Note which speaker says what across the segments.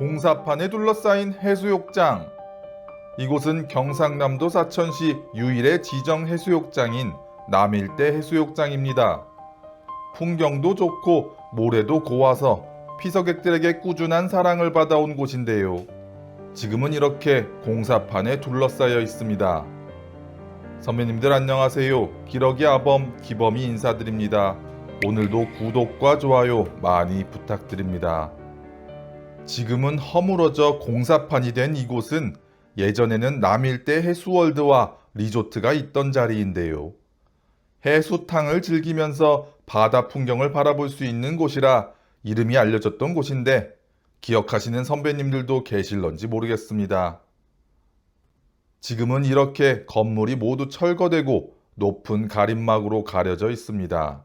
Speaker 1: 공사판에 둘러싸인 해수욕장. 이곳은 경상남도 사천시 유일의 지정 해수욕장인 남일대 해수욕장입니다. 풍경도 좋고 모래도 고와서 피서객들에게 꾸준한 사랑을 받아온 곳인데요. 지금은 이렇게 공사판에 둘러싸여 있습니다. 선배님들 안녕하세요. 기러기 아범 기범이 인사드립니다. 오늘도 구독과 좋아요 많이 부탁드립니다. 지금은 허물어져 공사판이 된 이곳은 예전에는 남일대 해수월드와 리조트가 있던 자리인데요. 해수탕을 즐기면서 바다 풍경을 바라볼 수 있는 곳이라 이름이 알려졌던 곳인데 기억하시는 선배님들도 계실런지 모르겠습니다. 지금은 이렇게 건물이 모두 철거되고 높은 가림막으로 가려져 있습니다.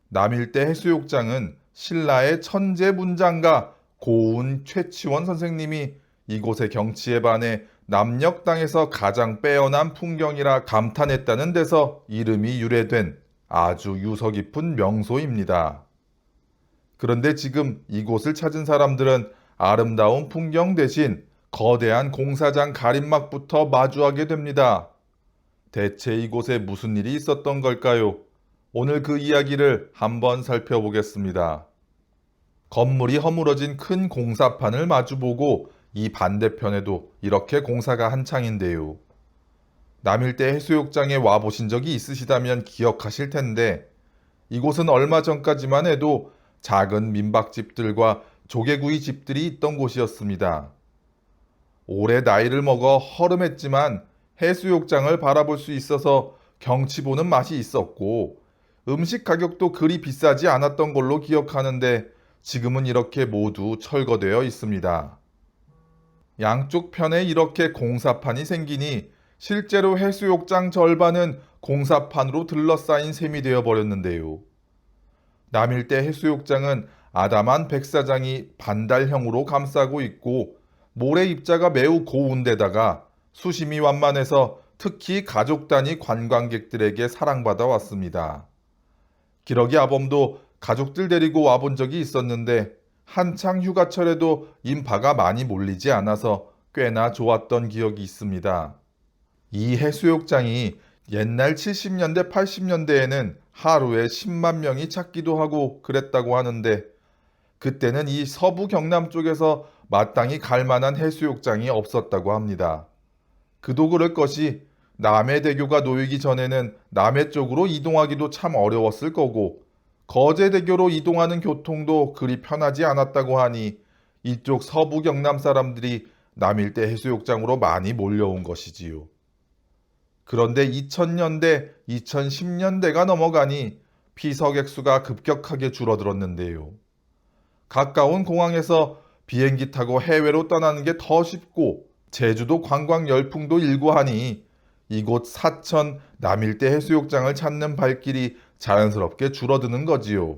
Speaker 1: 남일대 해수욕장은 신라의 천재 문장가 고운 최치원 선생님이 이곳의 경치에 반해 남녘 땅에서 가장 빼어난 풍경이라 감탄했다는 데서 이름이 유래된 아주 유서 깊은 명소입니다. 그런데 지금 이곳을 찾은 사람들은 아름다운 풍경 대신 거대한 공사장 가림막부터 마주하게 됩니다. 대체 이곳에 무슨 일이 있었던 걸까요? 오늘 그 이야기를 한번 살펴보겠습니다. 건물이 허물어진 큰 공사판을 마주보고 이 반대편에도 이렇게 공사가 한창인데요. 남일대 해수욕장에 와보신 적이 있으시다면 기억하실 텐데 이곳은 얼마 전까지만 해도 작은 민박집들과 조개구이 집들이 있던 곳이었습니다. 오래 나이를 먹어 허름했지만 해수욕장을 바라볼 수 있어서 경치 보는 맛이 있었고 음식 가격도 그리 비싸지 않았던 걸로 기억하는데 지금은 이렇게 모두 철거되어 있습니다. 양쪽 편에 이렇게 공사판이 생기니 실제로 해수욕장 절반은 공사판으로 둘러싸인 셈이 되어 버렸는데요. 남일대 해수욕장은 아담한 백사장이 반달형으로 감싸고 있고 모래 입자가 매우 고운 데다가 수심이 완만해서 특히 가족 단위 관광객들에게 사랑받아 왔습니다. 기러기 아범도 가족들 데리고 와본 적이 있었는데 한창 휴가철에도 인파가 많이 몰리지 않아서 꽤나 좋았던 기억이 있습니다. 이 해수욕장이 옛날 70년대, 80년대에는 하루에 10만 명이 찾기도 하고 그랬다고 하는데 그때는 이 서부 경남 쪽에서 마땅히 갈 만한 해수욕장이 없었다고 합니다. 그도 그럴 것이 남해대교가 놓이기 전에는 남해 쪽으로 이동하기도 참 어려웠을 거고 거제대교로 이동하는 교통도 그리 편하지 않았다고 하니 이쪽 서부 경남 사람들이 남일대 해수욕장으로 많이 몰려온 것이지요. 그런데 2000년대, 2010년대가 넘어가니 피서객 수가 급격하게 줄어들었는데요. 가까운 공항에서 비행기 타고 해외로 떠나는 게 더 쉽고 제주도 관광 열풍도 일고 하니 이곳 사천 남일대 해수욕장을 찾는 발길이 자연스럽게 줄어드는 거지요.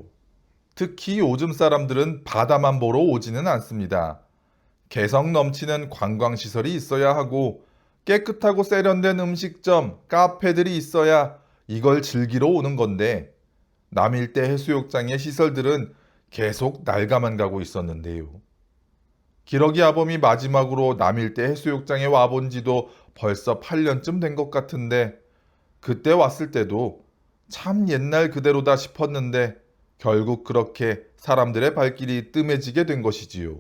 Speaker 1: 특히 요즘 사람들은 바다만 보러 오지는 않습니다. 개성 넘치는 관광시설이 있어야 하고 깨끗하고 세련된 음식점, 카페들이 있어야 이걸 즐기러 오는 건데 남일대 해수욕장의 시설들은 계속 낡아만 가고 있었는데요. 기러기 아범이 마지막으로 남일대 해수욕장에 와본 지도 벌써 8년쯤 된 것 같은데 그때 왔을 때도 참 옛날 그대로다 싶었는데 결국 그렇게 사람들의 발길이 뜸해지게 된 것이지요.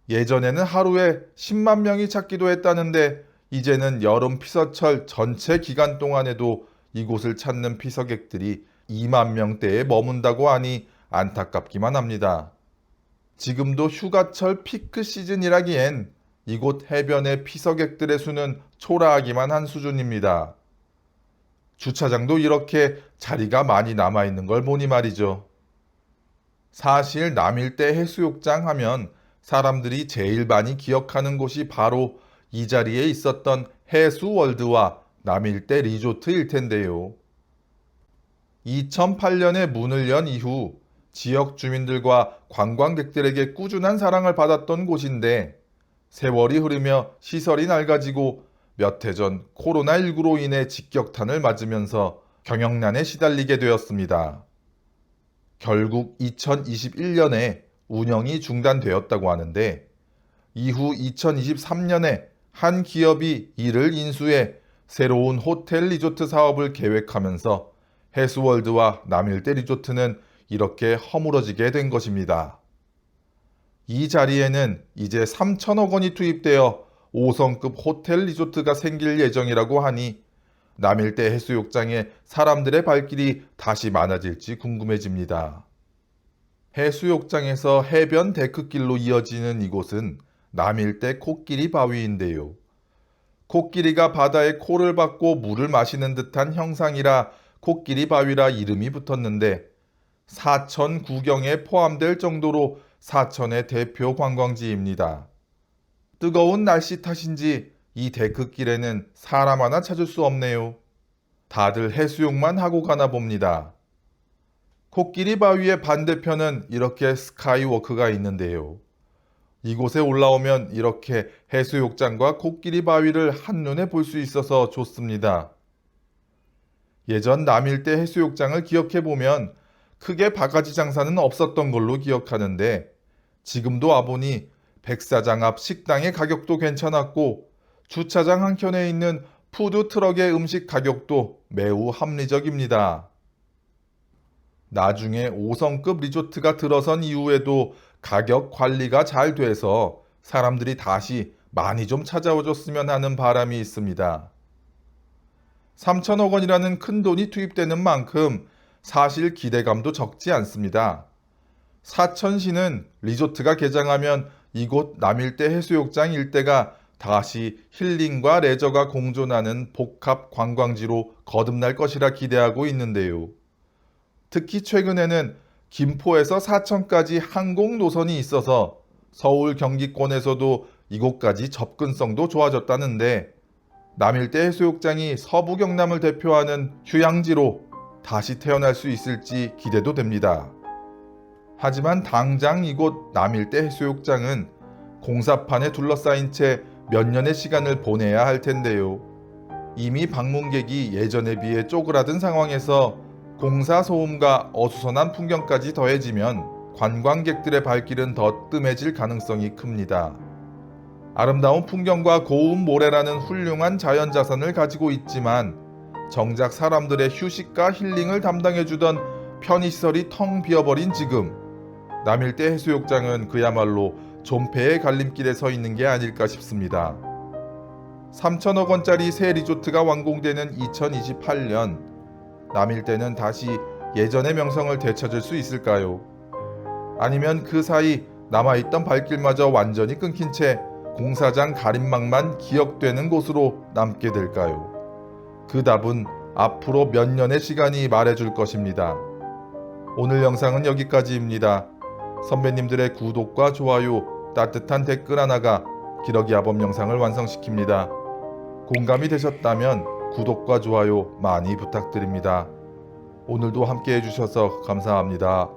Speaker 1: 예전에는 하루에 10만 명이 찾기도 했다는데 이제는 여름 피서철 전체 기간 동안에도 이곳을 찾는 피서객들이 2만 명대에 머문다고 하니 안타깝기만 합니다. 지금도 휴가철 피크 시즌이라기엔 이곳 해변의 피서객들의 수는 초라하기만 한 수준입니다. 주차장도 이렇게 자리가 많이 남아있는 걸 보니 말이죠. 사실 남일대 해수욕장 하면 사람들이 제일 많이 기억하는 곳이 바로 이 자리에 있었던 해수월드와 남일대 리조트일 텐데요. 2008년에 문을 연 이후 지역 주민들과 관광객들에게 꾸준한 사랑을 받았던 곳인데 세월이 흐르며 시설이 낡아지고 몇 해 전 코로나19로 인해 직격탄을 맞으면서 경영난에 시달리게 되었습니다. 결국 2021년에 운영이 중단되었다고 하는데 이후 2023년에 한 기업이 이를 인수해 새로운 호텔 리조트 사업을 계획하면서 해수월드와 남일대 리조트는 이렇게 허물어지게 된 것입니다. 이 자리에는 이제 3천억 원이 투입되어 5성급 호텔 리조트가 생길 예정이라고 하니 남일대 해수욕장에 사람들의 발길이 다시 많아질지 궁금해집니다. 해수욕장에서 해변 데크길로 이어지는 이곳은 남일대 코끼리 바위인데요. 코끼리가 바다에 코를 박고 물을 마시는 듯한 형상이라 코끼리 바위라 이름이 붙었는데 사천 구경에 포함될 정도로 사천의 대표 관광지입니다. 뜨거운 날씨 탓인지 이 데크길에는 사람 하나 찾을 수 없네요. 다들 해수욕만 하고 가나 봅니다. 코끼리 바위의 반대편은 이렇게 스카이워크가 있는데요. 이곳에 올라오면 이렇게 해수욕장과 코끼리 바위를 한눈에 볼 수 있어서 좋습니다. 예전 남일대 해수욕장을 기억해보면 크게 바가지 장사는 없었던 걸로 기억하는데 지금도 와보니 백사장 앞 식당의 가격도 괜찮았고 주차장 한켠에 있는 푸드트럭의 음식 가격도 매우 합리적입니다. 나중에 5성급 리조트가 들어선 이후에도 가격 관리가 잘 돼서 사람들이 다시 많이 좀 찾아와줬으면 하는 바람이 있습니다. 3천억 원이라는 큰 돈이 투입되는 만큼 사실 기대감도 적지 않습니다. 사천시는 리조트가 개장하면 이곳 남일대 해수욕장 일대가 다시 힐링과 레저가 공존하는 복합 관광지로 거듭날 것이라 기대하고 있는데요. 특히 최근에는 김포에서 사천까지 항공 노선이 있어서 서울 경기권에서도 이곳까지 접근성도 좋아졌다는데 남일대 해수욕장이 서부 경남을 대표하는 휴양지로 다시 태어날 수 있을지 기대도 됩니다. 하지만 당장 이곳 남일대 해수욕장은 공사판에 둘러싸인 채 몇 년의 시간을 보내야 할 텐데요. 이미 방문객이 예전에 비해 쪼그라든 상황에서 공사 소음과 어수선한 풍경까지 더해지면 관광객들의 발길은 더 뜸해질 가능성이 큽니다. 아름다운 풍경과 고운 모래라는 훌륭한 자연자산을 가지고 있지만 정작 사람들의 휴식과 힐링을 담당해주던 편의시설이 텅 비어버린 지금 남일대 해수욕장은 그야말로 존폐의 갈림길에 서 있는 게 아닐까 싶습니다. 3천억 원짜리 새 리조트가 완공되는 2028년 남일대는 다시 예전의 명성을 되찾을 수 있을까요? 아니면 그 사이 남아있던 발길마저 완전히 끊긴 채 공사장 가림막만 기억되는 곳으로 남게 될까요? 그 답은 앞으로 몇 년의 시간이 말해줄 것입니다. 오늘 영상은 여기까지입니다. 선배님들의 구독과 좋아요, 따뜻한 댓글 하나가 기러기아범 영상을 완성시킵니다. 공감이 되셨다면 구독과 좋아요 많이 부탁드립니다. 오늘도 함께 해주셔서 감사합니다.